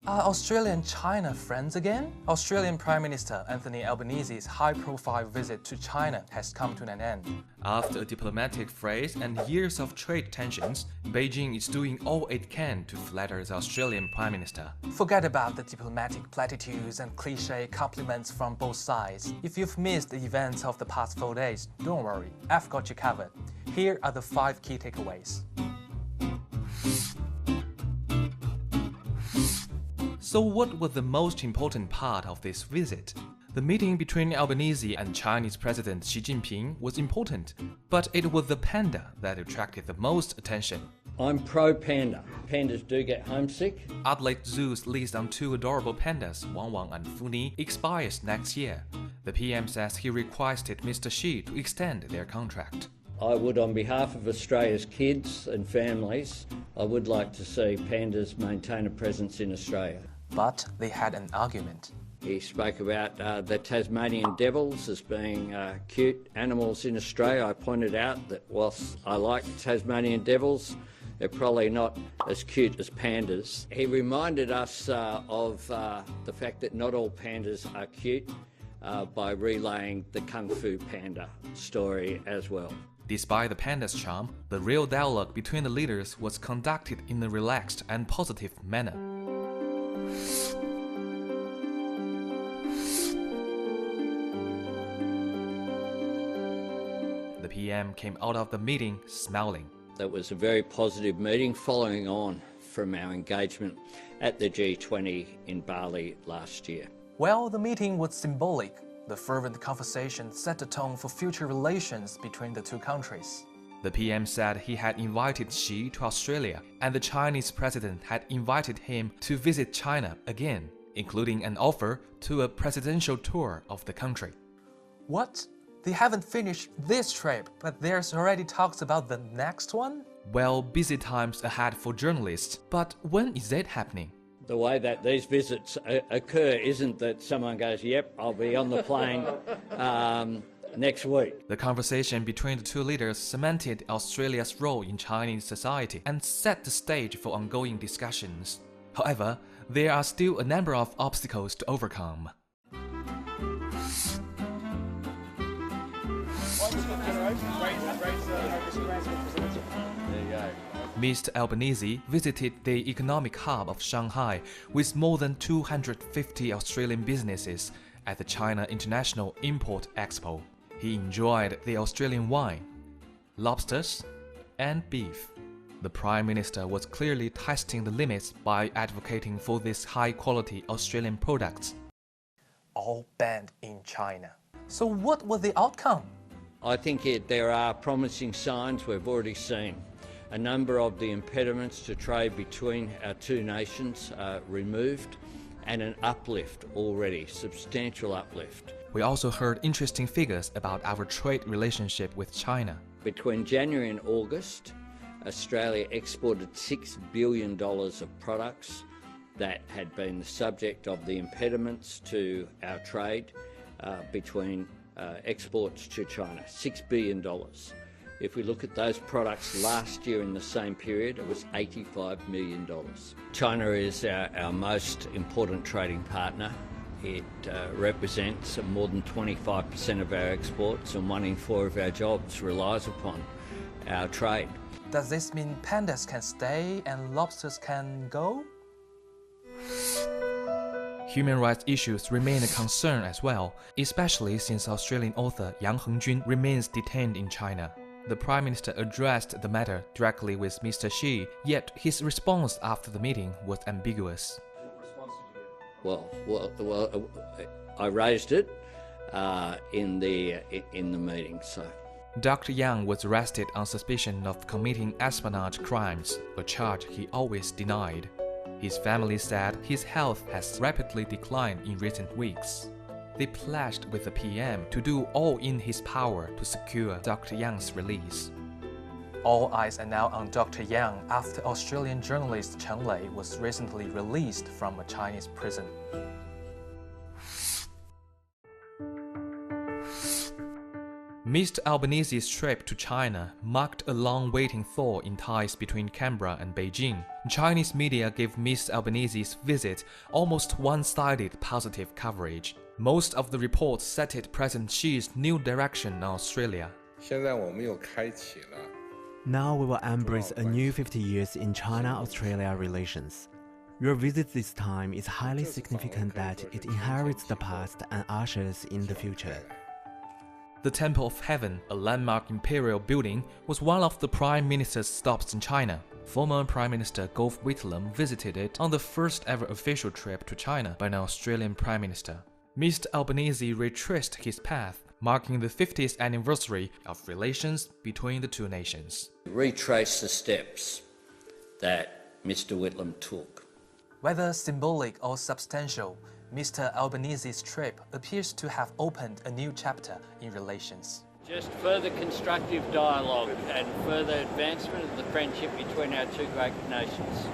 Are Australia and China friends again? Australian Prime Minister Anthony Albanese's high-profile visit to China has come to an end. After a diplomatic phrase and years of trade tensions, Beijing is doing all it can to flatter the Australian Prime Minister. Forget about the diplomatic platitudes and cliché compliments from both sides. If you've missed the events of the past 4 days, don't worry, I've got you covered. Here are the 5 key takeaways. So what was the most important part of this visit? The meeting between Albanese and Chinese President Xi Jinping was important, but it was the panda that attracted the most attention. I'm pro-panda. Pandas do get homesick. Adelaide Zoo's list on 2 adorable pandas, Wang Wang and Funi, expires next year. The PM says he requested Mr. Xi to extend their contract. I would, on behalf of Australia's kids and families, I would like to see pandas maintain a presence in Australia. But they had an argument. He spoke about the Tasmanian devils as being cute animals in Australia. I pointed out that whilst I like Tasmanian devils, they're probably not as cute as pandas. He reminded us of the fact that not all pandas are cute by relaying the Kung Fu Panda story as well. Despite the panda's charm, the real dialogue between the leaders was conducted in a relaxed and positive manner. The PM came out of the meeting smiling. That was a very positive meeting following on from our engagement at the G20 in Bali last year. Well, the meeting was symbolic. The fervent conversation set the tone for future relations between the two countries. The PM said he had invited Xi to Australia, and the Chinese president had invited him to visit China again, including an offer to a presidential tour of the country. What? They haven't finished this trip, but there's already talks about the next one? Well, busy times ahead for journalists, but when is it happening? The way that these visits occur isn't that someone goes, yep, I'll be on the plane next week. The conversation between the two leaders cemented Australia's role in Chinese society and set the stage for ongoing discussions. However, there are still a number of obstacles to overcome. Mr. Albanese visited the economic hub of Shanghai with more than 250 Australian businesses at the China International Import-Expo. He enjoyed the Australian wine, lobsters, and beef. The Prime Minister was clearly testing the limits by advocating for these high-quality Australian products. All banned in China. So what was the outcome? I think there are promising signs we've already seen. A number of the impediments to trade between our two nations are removed, and an uplift already, substantial uplift. We also heard interesting figures about our trade relationship with China. Between January and August, Australia exported $6 billion of products that had been the subject of the impediments to our trade between exports to China, $6 billion. If we look at those products last year in the same period, it was $85 million. China is our most important trading partner. It represents more than 25% of our exports, and 1 in 4 of our jobs relies upon our trade. Does this mean pandas can stay and lobsters can go? Human rights issues remain a concern as well, especially since Australian author Yang Hengjun remains detained in China. The Prime Minister addressed the matter directly with Mr. Xi, yet his response after the meeting was ambiguous. Well, I raised it in the meeting, so. Dr. Yang was arrested on suspicion of committing espionage crimes, a charge he always denied. His family said his health has rapidly declined in recent weeks. They pledged with the PM to do all in his power to secure Dr. Yang's release. All eyes are now on Dr. Yang after Australian journalist Chen Lei was recently released from a Chinese prison. Mr. Albanese's trip to China marked a long-waiting thaw in ties between Canberra and Beijing. Chinese media gave Mr. Albanese's visit almost one-sided positive coverage. Most of the reports cited President Xi's new direction on Australia. 现在我们又开启了 Now we will embrace a new 50 years in China-Australia relations. Your visit this time is highly significant that it inherits the past and ushers in the future. The Temple of Heaven, a landmark imperial building, was one of the Prime Minister's stops in China. Former Prime Minister Gough Whitlam visited it on the first ever official trip to China by an Australian Prime Minister. Mr. Albanese retraced his path, marking the 50th anniversary of relations between the two nations. Retrace the steps that Mr. Whitlam took. Whether symbolic or substantial, Mr. Albanese's trip appears to have opened a new chapter in relations. Just further constructive dialogue and further advancement of the friendship between our two great nations.